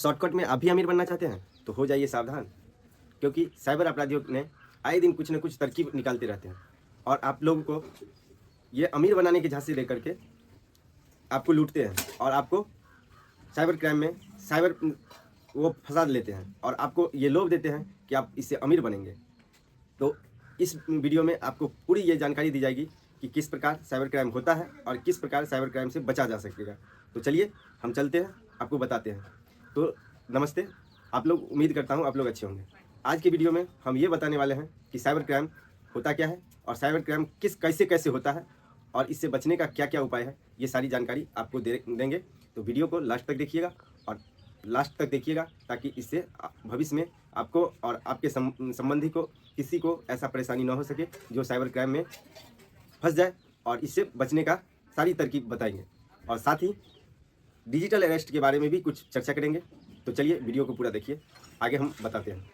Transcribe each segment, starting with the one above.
Shortcut में आप भी अमीर बनना चाहते हैं तो हो जाइए सावधान, क्योंकि साइबर अपराधियों ने आए दिन कुछ न कुछ तरकीब निकालते रहते हैं और आप लोगों को ये अमीर बनाने की झांसी दे करके आपको लूटते हैं और आपको साइबर क्राइम में साइबर वो फंसा लेते हैं और आपको ये लोभ देते हैं कि आप इससे अमीर बनेंगे। तो इस वीडियो में आपको पूरी ये जानकारी दी जाएगी कि किस प्रकार साइबर क्राइम होता है और किस प्रकार साइबर क्राइम से बचा जा सकेगा। तो चलिए हम चलते हैं, आपको बताते हैं। तो नमस्ते, आप लोग, उम्मीद करता हूँ आप लोग अच्छे होंगे। आज की वीडियो में हम ये बताने वाले हैं कि साइबर क्राइम होता क्या है और साइबर क्राइम कैसे कैसे होता है और इससे बचने का क्या क्या उपाय है, ये सारी जानकारी आपको देंगे। तो वीडियो को लास्ट तक देखिएगा और लास्ट तक देखिएगा ताकि इससे भविष्य में आपको और आपके संबंधी को किसी को ऐसा परेशानी ना हो सके जो साइबर क्राइम में फंस जाए, और इससे बचने का सारी तरकीब बताएंगे और साथ ही डिजिटल अरेस्ट के बारे में भी कुछ चर्चा करेंगे। तो चलिए वीडियो को पूरा देखिए, आगे हम बताते हैं।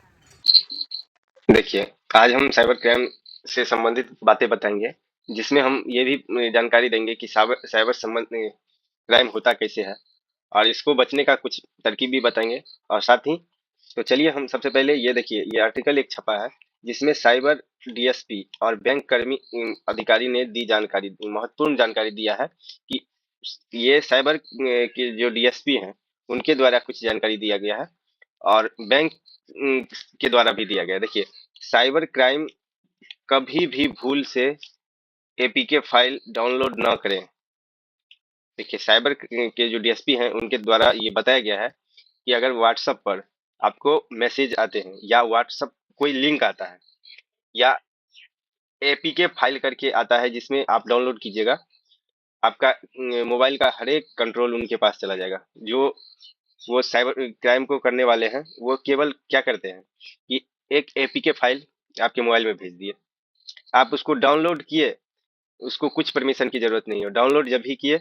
देखिए, आज हम साइबर क्राइम से संबंधित बातें बताएंगे, जिसमें हम ये भी जानकारी देंगे कि साइबर साइबर संबंध क्राइम होता कैसे है और इसको बचने का कुछ तरकीब भी बताएंगे। और साथ ही तो चलिए हम सबसे पहले ये देखिए, ये आर्टिकल एक छपा है जिसमें साइबर डीएसपी और बैंक कर्मी अधिकारी ने दी जानकारी, महत्वपूर्ण जानकारी दिया है कि ये साइबर के जो डीएसपी हैं उनके द्वारा कुछ जानकारी दिया गया है और बैंक के द्वारा भी दिया गया है। देखिए, साइबर क्राइम कभी भी भूल से एपीके फाइल डाउनलोड ना करें। देखिए, साइबर के जो डीएसपी हैं उनके द्वारा ये बताया गया है कि अगर व्हाट्सएप पर आपको मैसेज आते हैं या व्हाट्सएप कोई लिंक आता है या एपीके फाइल करके आता है जिसमें आप डाउनलोड कीजिएगा, आपका मोबाइल का हर एक कंट्रोल उनके पास चला जाएगा। जो वो साइबर क्राइम को करने वाले हैं वो केवल क्या करते हैं कि एक एपीके फाइल आपके मोबाइल में भेज दिए, आप उसको डाउनलोड किए, उसको कुछ परमिशन की जरूरत नहीं है, डाउनलोड जब भी किए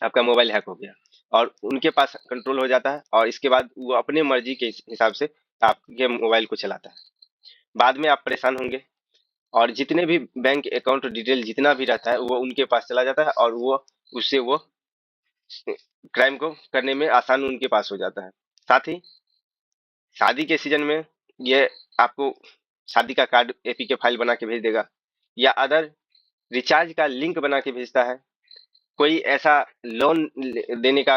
आपका मोबाइल हैक हो गया और उनके पास कंट्रोल हो जाता है और इसके बाद वो अपने मर्जी के हिसाब से आपके मोबाइल को चलाता है। बाद में आप परेशान होंगे और जितने भी बैंक अकाउंट डिटेल जितना भी रहता है वो उनके पास चला जाता है और वो उससे वो क्राइम को करने में आसान उनके पास हो जाता है। साथ ही शादी के सीजन में ये आपको शादी का कार्ड एपीके फाइल बना के भेज देगा या अदर रिचार्ज का लिंक बना के भेजता है। कोई ऐसा लोन देने का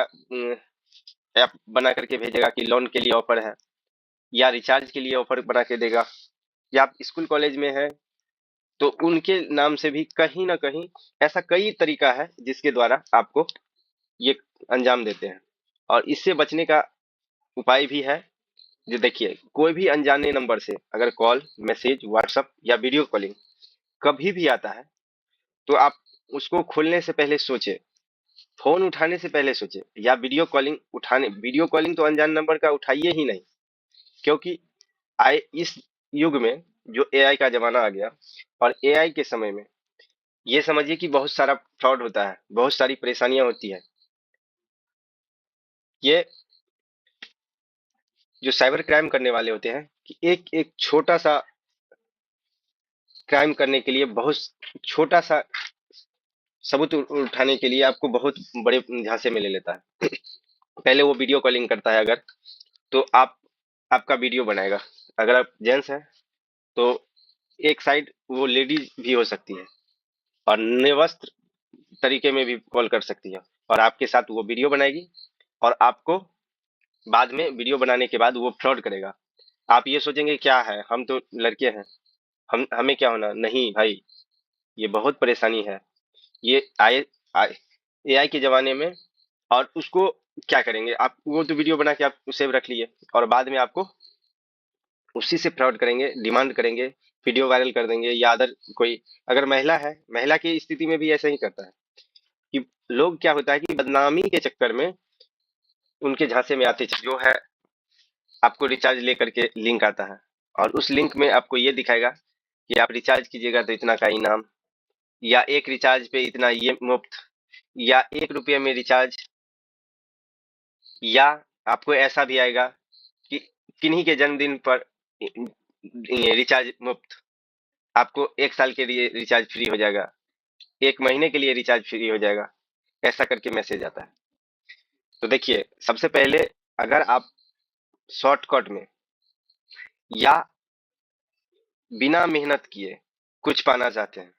ऐप बना करके भेजेगा कि लोन के लिए ऑफर है या रिचार्ज के लिए ऑफर बना के देगा, या आप स्कूल कॉलेज में हैं तो उनके नाम से भी कहीं ना कहीं ऐसा कई तरीका है जिसके द्वारा आपको ये अंजाम देते हैं। और इससे बचने का उपाय भी है। जो देखिए, कोई भी अनजाने नंबर से अगर कॉल, मैसेज, व्हाट्सएप या वीडियो कॉलिंग कभी भी आता है तो आप उसको खोलने से पहले सोचे, फोन उठाने से पहले सोचे, या वीडियो कॉलिंग तो अनजान नंबर का उठाइए ही नहीं, क्योंकि आए इस युग में जो एआई का जमाना आ गया और एआई के समय में ये समझिए कि बहुत सारा फ्रॉड होता है, बहुत सारी परेशानियां होती है। ये जो साइबर क्राइम करने वाले होते हैं कि एक एक छोटा सा क्राइम करने के लिए बहुत छोटा सा सबूत उठाने के लिए आपको बहुत बड़े झांसे में ले लेता है। पहले वो वीडियो कॉलिंग करता है अगर, तो आपका वीडियो बनाएगा। अगर आप जेंट्स हैं तो एक साइड वो लेडीज भी हो सकती है और निर्वस्त्र तरीके में भी कॉल कर सकती है और आपके साथ वो वीडियो बनाएगी और आपको बाद में वीडियो बनाने के बाद वो फ्रॉड करेगा। आप ये सोचेंगे क्या है, हम तो लड़के हैं, हम हमें क्या होना, नहीं भाई, ये बहुत परेशानी है। ये आए एआई के जमाने में, और उसको क्या करेंगे आप, वो तो वीडियो बना के आप सेव रख लिए और बाद में आपको उसी से फ्रॉड करेंगे, डिमांड करेंगे, वीडियो वायरल कर देंगे। या अदर कोई अगर महिला है, महिला की स्थिति में भी ऐसा ही करता है कि लोग क्या होता है कि बदनामी के चक्कर में उनके झांसे में आते जो है, आपको रिचार्ज लेकर के लिंक आता है और उस लिंक में आपको ये दिखाएगा कि आप रिचार्ज कीजिएगा तो इतना का इनाम, या एक रिचार्ज पे इतना ये मुफ्त, या 1 रुपये में रिचार्ज, या आपको ऐसा भी आएगा कि किन्हीं के जन्मदिन पर रिचार्ज मुफ्त, आपको 1 साल के लिए रिचार्ज फ्री हो जाएगा, 1 महीने के लिए रिचार्ज फ्री हो जाएगा, ऐसा करके मैसेज आता है। तो देखिए, सबसे पहले अगर आप शॉर्टकट में या बिना मेहनत किए कुछ पाना चाहते हैं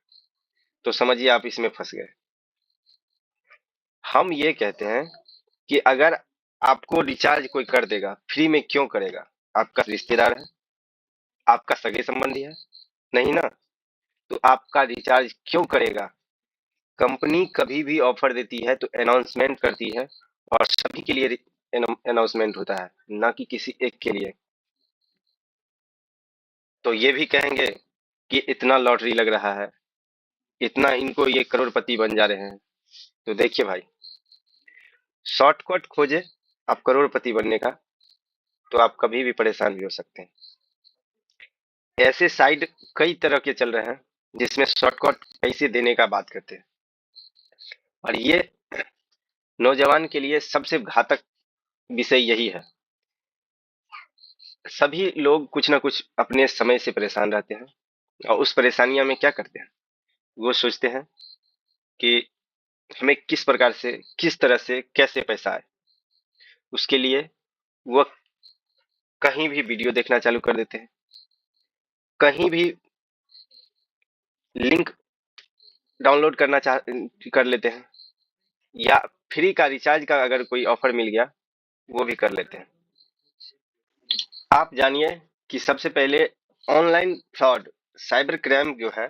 तो समझिए आप इसमें फंस गए। हम ये कहते हैं कि अगर आपको रिचार्ज कोई कर देगा, फ्री में क्यों करेगा? आपका रिश्तेदार है, आपका सगे संबंधी है, नहीं ना? तो आपका रिचार्ज क्यों करेगा? कंपनी कभी भी ऑफर देती है तो अनाउंसमेंट करती है, और सभी के लिए अनाउंसमेंट होता है, ना कि किसी एक के लिए। तो ये भी कहेंगे कि इतना लॉटरी लग रहा है, इतना इनको ये करोड़पति बन जा रहे हैं। तो देखिए भाई, शॉर्टकट खोजे आप करोड़पति बनने का, तो आप कभी भी परेशान भी हो सकते हैं। ऐसे साइड कई तरह के चल रहे हैं जिसमें शॉर्टकट पैसे देने का बात करते हैं, और ये नौजवान के लिए सबसे घातक विषय यही है। सभी लोग कुछ ना कुछ अपने समय से परेशान रहते हैं, और उस परेशानियां में क्या करते हैं, वो सोचते हैं कि हमें किस प्रकार से, किस तरह से, कैसे पैसा आए। उसके लिए वो कहीं भी वीडियो देखना चालू कर देते हैं, कहीं भी लिंक डाउनलोड करना कर लेते हैं, या फ्री का रिचार्ज का अगर कोई ऑफर मिल गया वो भी कर लेते हैं। आप जानिए कि सबसे पहले ऑनलाइन फ्रॉड, साइबर क्राइम जो है,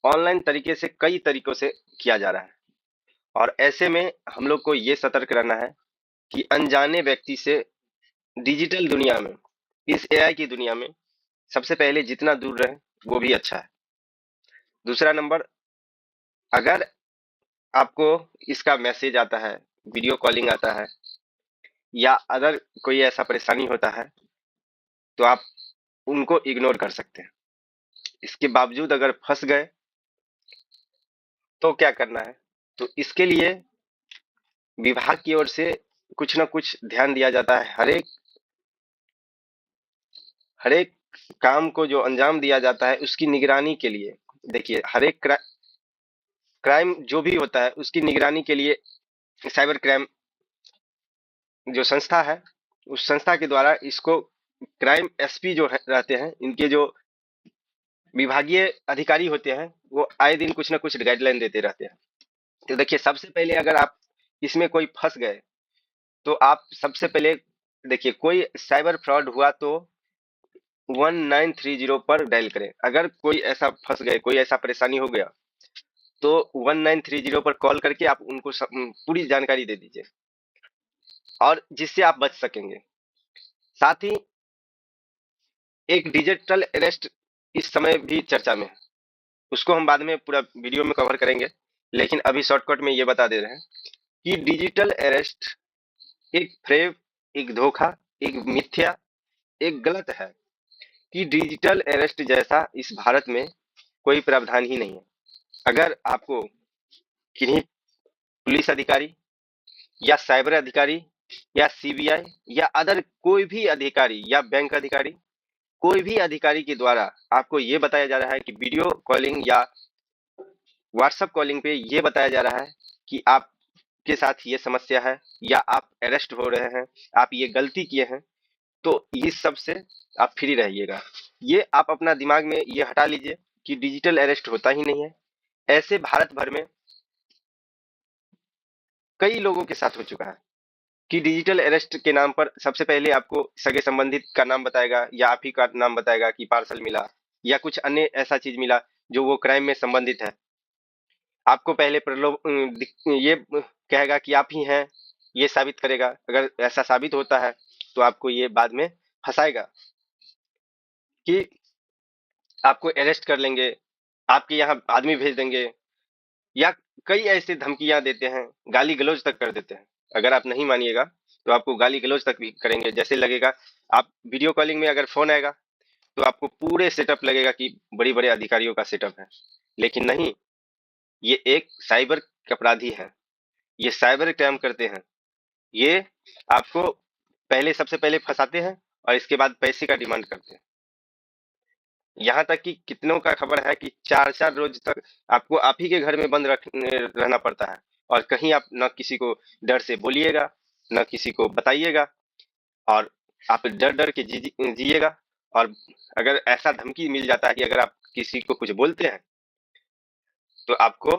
ऑनलाइन तरीके से कई तरीकों से किया जा रहा है, और ऐसे में हम लोग को ये सतर्क रहना है कि अनजाने व्यक्ति से डिजिटल दुनिया में, इस एआई की दुनिया में सबसे पहले जितना दूर रहे वो भी अच्छा है। दूसरा नंबर, अगर आपको इसका मैसेज आता है, वीडियो कॉलिंग आता है, या अदर कोई ऐसा परेशानी होता है, तो आप उनको इग्नोर कर सकते हैं। इसके बावजूद अगर फंस गए तो क्या करना है? तो इसके लिए विभाग की ओर से कुछ ना कुछ ध्यान दिया जाता है। हर एक काम को जो अंजाम दिया जाता है उसकी निगरानी के लिए, देखिए हर एक क्राइम जो भी होता है उसकी निगरानी के लिए साइबर क्राइम जो संस्था है, उस संस्था के द्वारा इसको क्राइम एसपी जो रहते हैं, इनके जो विभागीय अधिकारी होते हैं, वो आए दिन कुछ ना कुछ गाइडलाइन देते रहते हैं। तो देखिए, सबसे पहले अगर आप इसमें कोई फंस गए तो आप सबसे पहले देखिए, कोई साइबर फ्रॉड हुआ तो 1930 पर डायल करें। अगर कोई ऐसा फंस गए, कोई ऐसा परेशानी हो गया, तो 1930 पर कॉल करके आप उनको पूरी जानकारी दे दीजिए, और जिससे आप बच सकेंगे। साथ ही एक डिजिटल अरेस्ट इस समय भी चर्चा में है, उसको हम बाद में पूरा वीडियो में कवर करेंगे, लेकिन अभी शॉर्टकट में ये बता दे रहे हैं कि डिजिटल अरेस्ट एक फ्रेब, एक धोखा, एक मिथ्या, एक गलत है, कि डिजिटल अरेस्ट जैसा इस भारत में कोई प्रावधान ही नहीं है। अगर आपको किन्हीं पुलिस अधिकारी या साइबर अधिकारी या सीबीआई या अदर कोई भी अधिकारी या बैंक अधिकारी, कोई भी अधिकारी के द्वारा आपको ये बताया जा रहा है कि वीडियो कॉलिंग या व्हाट्सएप कॉलिंग पे ये बताया जा रहा है कि आपके साथ ये समस्या है, या आप अरेस्ट हो रहे हैं, आप ये गलती किए हैं, तो इस सब से आप फ्री रहिएगा। ये आप अपना दिमाग में ये हटा लीजिए कि डिजिटल अरेस्ट होता ही नहीं है। ऐसे भारत भर में कई लोगों के साथ हो चुका है कि डिजिटल अरेस्ट के नाम पर सबसे पहले आपको सगे संबंधित का नाम बताएगा, या आप ही का नाम बताएगा कि पार्सल मिला, या कुछ अन्य ऐसा चीज मिला जो वो क्राइम में संबंधित है। आपको पहले ये कहेगा कि आप ही हैं, ये साबित करेगा। अगर ऐसा साबित होता है तो आपको ये बाद में फंसाएगा कि आपको अरेस्ट कर लेंगे, आपके यहाँ आदमी भेज देंगे, या कई ऐसे धमकियां देते हैं, गाली गलौज तक कर देते हैं। अगर आप नहीं मानिएगा तो आपको गाली गलौज तक भी करेंगे। जैसे लगेगा, आप वीडियो कॉलिंग में अगर फोन आएगा तो आपको पूरे सेटअप लगेगा कि बड़े बड़े अधिकारियों का सेटअप है, लेकिन नहीं, ये एक साइबर अपराधी है, ये साइबर क्राइम करते हैं। ये आपको पहले, सबसे पहले फंसाते हैं, और इसके बाद पैसे का डिमांड करते हैं। यहाँ तक कि कितनों का खबर है कि 4-4 रोज तक आपको आप ही के घर में बंद रहना पड़ता है, और कहीं आप न किसी को डर से बोलिएगा, न किसी को बताइएगा। और आप डर-डर के जिएगा। और अगर ऐसा धमकी मिल जाता है कि अगर आप किसी को कुछ बोलते हैं, तो आपको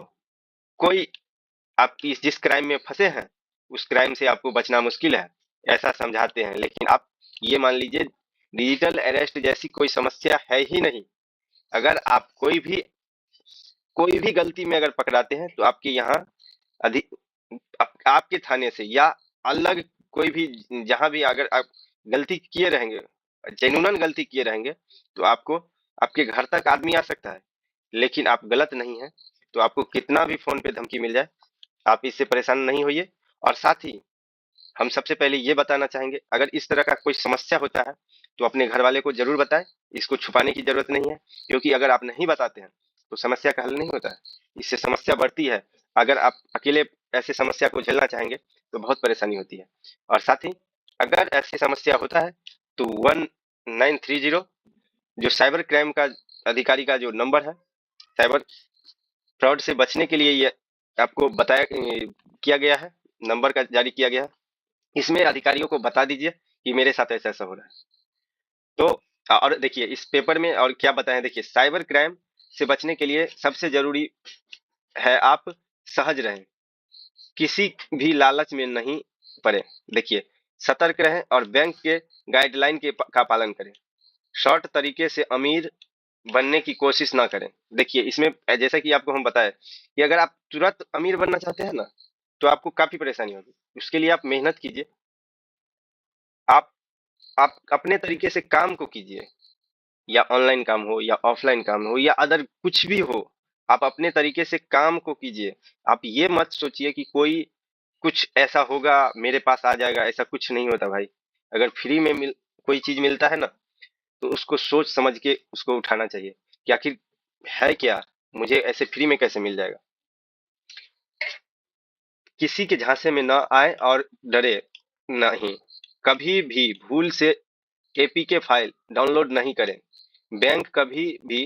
कोई आप जिस क्राइम में फंसे हैं, उस क्राइम से आपको बचना मुश्किल है, ऐसा समझाते हैं। लेकिन आप ये मान लीजिए, डिजिटल अरेस्ट जैसी कोई समस्या है ही नहीं। अगर आप कोई भी गलती में अगर पकड़ाते हैं, तो आपके यहाँ अधिक आपके थाने से या अलग कोई भी, जहां भी अगर आप गलती किए रहेंगे, जेन्युइन गलती किए रहेंगे, तो आपको आपके घर तक आदमी आ सकता है। लेकिन आप गलत नहीं है, तो आपको कितना भी फोन पे धमकी मिल जाए, आप इससे परेशान नहीं होइए। और साथ ही हम सबसे पहले ये बताना चाहेंगे, अगर इस तरह का कोई समस्या होता है, तो अपने घर वाले को जरूर बताएं। इसको छुपाने की जरूरत नहीं है, क्योंकि अगर आप नहीं बताते हैं, तो समस्या का हल नहीं होता है, इससे समस्या बढ़ती है। अगर आप अकेले ऐसे समस्या को झेलना चाहेंगे, तो बहुत परेशानी होती है। और साथ ही अगर ऐसी समस्या होता है, तो 1930 जो साइबर क्राइम का अधिकारी का जो नंबर है, साइबर फ्रॉड से बचने के लिए ये आपको बताया किया गया है, नंबर का जारी किया गया है। इसमें अधिकारियों को बता दीजिए कि मेरे साथ ऐसा ऐसा हो रहा है। तो और देखिए इस पेपर में और क्या बताएं, देखिए साइबर क्राइम से बचने के लिए सबसे जरूरी है आप सहज रहें, किसी भी लालच में नहीं पड़े। देखिए सतर्क रहें और बैंक के गाइडलाइन का पालन करें। शॉर्ट तरीके से अमीर बनने की कोशिश ना करें। देखिए इसमें जैसा कि आपको हम बताएं कि अगर आप तुरंत अमीर बनना चाहते हैं ना, तो आपको काफी परेशानी होगी। उसके लिए आप मेहनत कीजिए, आप आप अपने तरीके से काम को कीजिए, या ऑनलाइन काम हो या ऑफलाइन काम हो या अदर कुछ भी हो, आप अपने तरीके से काम को कीजिए। आप ये मत सोचिए कि कोई कुछ ऐसा होगा मेरे पास आ जाएगा, ऐसा कुछ नहीं होता भाई। अगर फ्री में कोई चीज मिलता है ना, तो उसको सोच समझ के उसको उठाना चाहिए कि आखिर है क्या, मुझे ऐसे फ्री में कैसे मिल जाएगा। किसी के झांसे में न आए और डरे नहीं। कभी भी भूल से एपीके फाइल डाउनलोड नहीं करें। बैंक कभी भी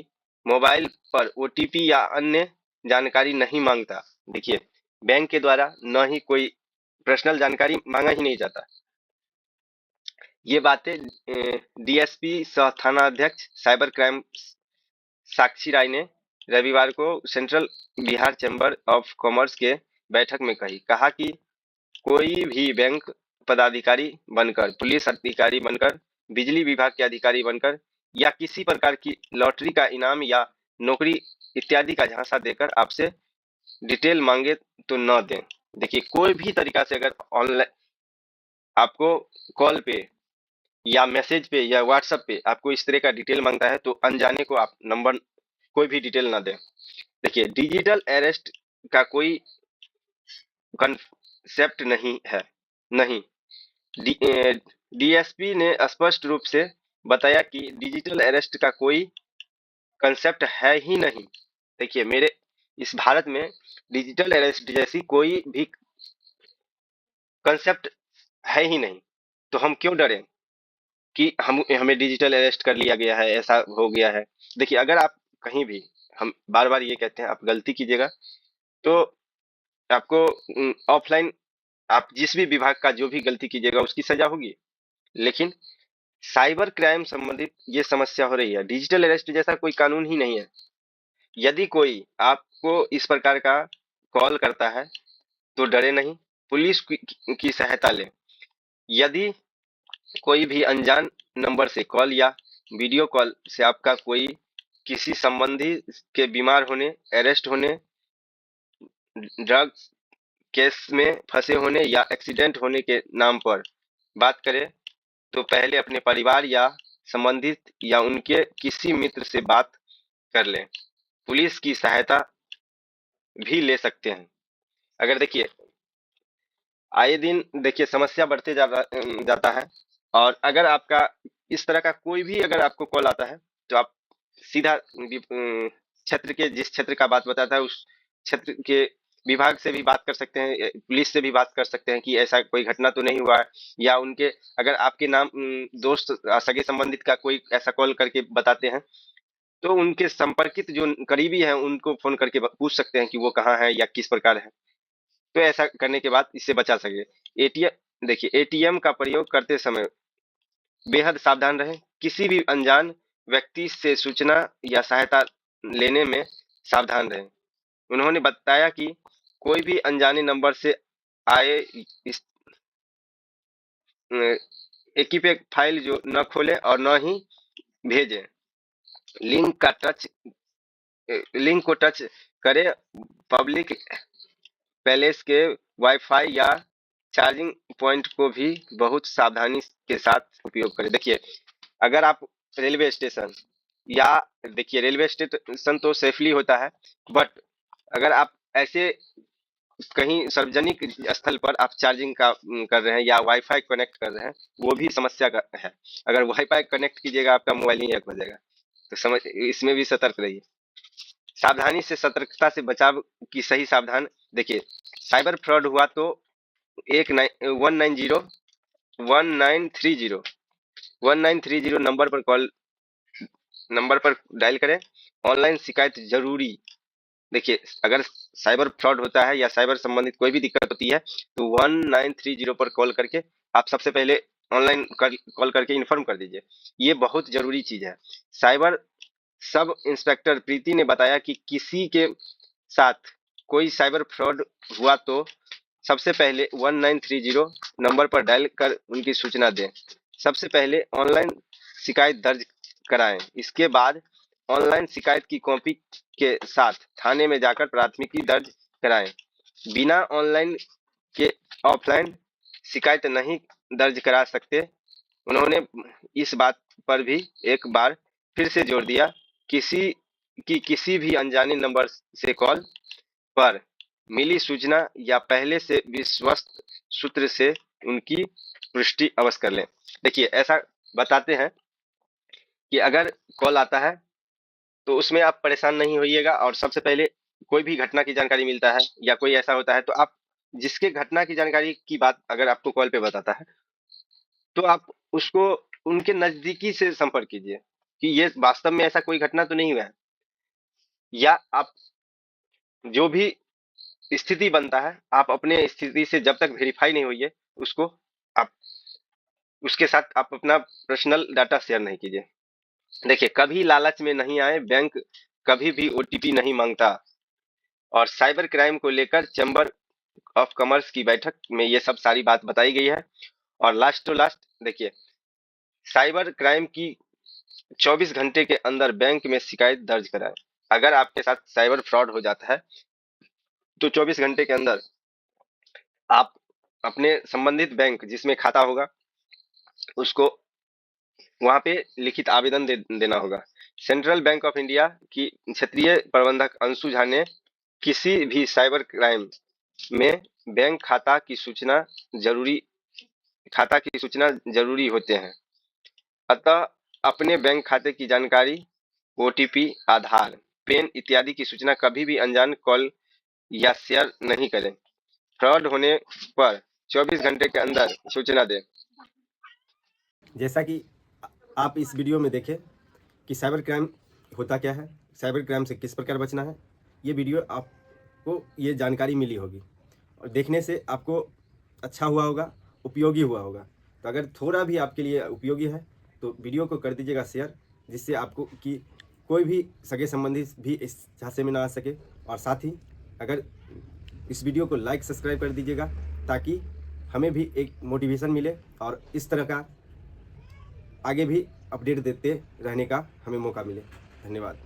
मोबाइल पर ओटीपी या अन्य जानकारी नहीं मांगता। देखिए बैंक के द्वारा न ही कोई पर्सनल जानकारी मांगा ही नहीं जाता। ये बातें डीएसपी सह थाना अध्यक्ष साइबर क्राइम साक्षी राय ने रविवार को central Bihar chamber of commerce के बैठक में कहा कि कोई भी बैंक पदाधिकारी बनकर, पुलिस अधिकारी बनकर, बिजली विभाग के अधिकारी बनकर या किसी प्रकार की लॉटरी का इनाम या नौकरी इत्यादि का झांसा देकर आपसे डिटेल मांगे तो न दें। देखिए कोई भी तरीका से अगर ऑनलाइन आपको कॉल पे या मैसेज पे या व्हाट्सएप पे आपको इस तरह का डिटेल मांगता है, तो अनजाने को आप नंबर कोई भी डिटेल ना दें। देखिए डिजिटल अरेस्ट का कोई कंसेप्ट नहीं है, नहीं। डीएसपी ने स्पष्ट रूप से बताया कि डिजिटल अरेस्ट का कोई कंसेप्ट है ही नहीं। देखिए मेरे इस भारत में डिजिटल अरेस्ट जैसी कोई भी कंसेप्ट है ही नहीं, तो हम क्यों डरें कि हम हमें डिजिटल अरेस्ट कर लिया गया है, ऐसा हो गया है। देखिए अगर आप कहीं भी, हम बार बार ये कहते हैं, आप गलती कीजिएगा तो आपको ऑफलाइन, आप जिस भी विभाग का जो भी गलती कीजिएगा उसकी सजा होगी। लेकिन साइबर क्राइम संबंधित ये समस्या हो रही है, डिजिटल अरेस्ट जैसा कोई कानून ही नहीं है। यदि कोई आपको इस प्रकार का कॉल करता है, तो डरे नहीं, पुलिस की सहायता लें। यदि कोई भी अनजान नंबर से कॉल या वीडियो कॉल से आपका कोई किसी संबंधी के बीमार होने, अरेस्ट होने, ड्रग्स केस में फंसे होने या एक्सीडेंट होने के नाम पर बात करे, तो पहले अपने परिवार या संबंधित या उनके किसी मित्र से बात कर लें। पुलिस की सहायता भी ले सकते हैं। अगर देखिए आए दिन देखिए समस्या बढ़ते जाता है, और अगर आपका इस तरह का कोई भी अगर आपको कॉल आता है, तो आप सीधा क्षेत्र के, जिस क्षेत्र का बात बताता है उस क्षेत्र के विभाग से भी बात कर सकते हैं, पुलिस से भी बात कर सकते हैं कि ऐसा कोई घटना तो नहीं हुआ है। या उनके अगर आपके नाम दोस्त सगे संबंधित का कोई ऐसा कॉल करके बताते हैं, तो उनके संपर्कित जो करीबी हैं उनको फोन करके पूछ सकते हैं कि वो कहाँ है या किस प्रकार है। तो ऐसा करने के बाद इससे बचा सके। एटीएम देखिए एटीएम का प्रयोग करते समय बेहद सावधान रहें। किसी भी अनजान व्यक्ति से सूचना या सहायता लेने में सावधान रहें। उन्होंने बताया कि कोई भी अनजाने नंबर से आए इस एकीपेक फाइल जो न खोलें और न ही भेजें। लिंक को टच करें। पब्लिक पैलेस के वाईफाई या चार्जिंग पॉइंट को भी बहुत सावधानी के साथ उपयोग करें। देखिए, अगर आप रेलवे स्टेशन या देखिए रेलवे स्टेशन तो सेफली होता है, बट अगर आप ऐसे कहीं सार्वजनिक स्थल पर आप चार्जिंग कर रहे हैं या वाईफाई कनेक्ट कर रहे हैं, वो भी समस्या का है। अगर वाईफाई कनेक्ट कीजिएगा, आपका मोबाइल ही हैक हो जाएगा, तो समझ इसमें भी सतर्क रहिए। सावधानी से सतर्कता से बचाव की सही सावधान। देखिए, साइबर फ्रॉड हुआ तो 1930 नंबर पर डायल करें। ऑनलाइन शिकायत जरूरी। देखिए, अगर साइबर फ्रॉड होता है या साइबर संबंधित कोई भी दिक्कत होती है तो 1930 पर कॉल करके आप सबसे पहले ऑनलाइन कॉल करके इन्फॉर्म कर दीजिए। ये बहुत जरूरी चीज है। साइबर सब इंस्पेक्टर प्रीति ने बताया कि किसी के साथ कोई साइबर फ्रॉड हुआ तो सबसे पहले 1930 नंबर पर डायल कर उनकी सूचना दें। सबसे पहले ऑनलाइन शिकायत दर्ज कराएं। इसके बाद ऑनलाइन शिकायत की कॉपी के साथ थाने में जाकर प्राथमिकी दर्ज कराएं। बिना ऑनलाइन के ऑफलाइन शिकायत नहीं दर्ज करा सकते। उन्होंने इस बात पर भी एक बार फिर से जोर दिया, किसी भी अनजाने नंबर से कॉल पर मिली सूचना या पहले से विश्वस्त सूत्र से उनकी पुष्टि अवश्य कर लें। देखिए, ऐसा बताते हैं कि अगर कॉल आता है तो उसमें आप परेशान नहीं होइएगा, और सबसे पहले कोई भी घटना की जानकारी मिलता है या कोई ऐसा होता है तो आप जिसके घटना की जानकारी की बात अगर आपको कॉल पे बताता है तो आप उसको उनके नजदीकी से संपर्क कीजिए कि ये वास्तव में ऐसा कोई घटना तो नहीं हुआ है, या आप जो भी स्थिति बनता है आप अपने स्थिति से जब तक वेरीफाई नहीं हुई है उसको आप उसके साथ आप अपना पर्सनल डाटा शेयर नहीं कीजिए। देखिए, कभी लालच में नहीं आए। बैंक कभी भी ओटीपी नहीं मांगता। और साइबर क्राइम को लेकर चैम्बर ऑफ कॉमर्स की बैठक में ये सब सारी बात बताई गई है। और लास्ट टू लास्ट देखिए, साइबर क्राइम की 24 घंटे के अंदर बैंक में शिकायत दर्ज कराएं। अगर आपके साथ साइबर फ्रॉड हो जाता है तो 24 घंटे के अंदर आप अपने संबंधित बैंक जिसमें खाता होगा उसको वहां पे लिखित आवेदन देना होगा। सेंट्रल बैंक ऑफ इंडिया की क्षेत्रीय प्रबंधक अंशु झा ने किसी भी साइबर क्राइम में बैंक खाता की सूचना जरूरी होते हैं। अतः अपने बैंक खाते की जानकारी, ओटीपी, आधार, पेन इत्यादि की सूचना कभी भी अनजान कॉल या शेयर नहीं करें। फ्रॉड होने पर 24 घंटे के अंदर सूचना दें। जैसा कि आप इस वीडियो में देखें कि साइबर क्राइम होता क्या है, साइबर क्राइम से किस प्रकार बचना है, ये वीडियो आपको ये जानकारी मिली होगी और देखने से आपको अच्छा हुआ होगा, उपयोगी हुआ होगा। तो अगर थोड़ा भी आपके लिए उपयोगी है तो वीडियो को कर दीजिएगा शेयर, जिससे आपको कि कोई भी सगे संबंधी भी इस झांसे में ना आ सके। और साथ ही अगर इस वीडियो को लाइक सब्सक्राइब कर दीजिएगा ताकि हमें भी एक मोटिवेशन मिले और इस तरह का आगे भी अपडेट देते रहने का हमें मौका मिले। धन्यवाद।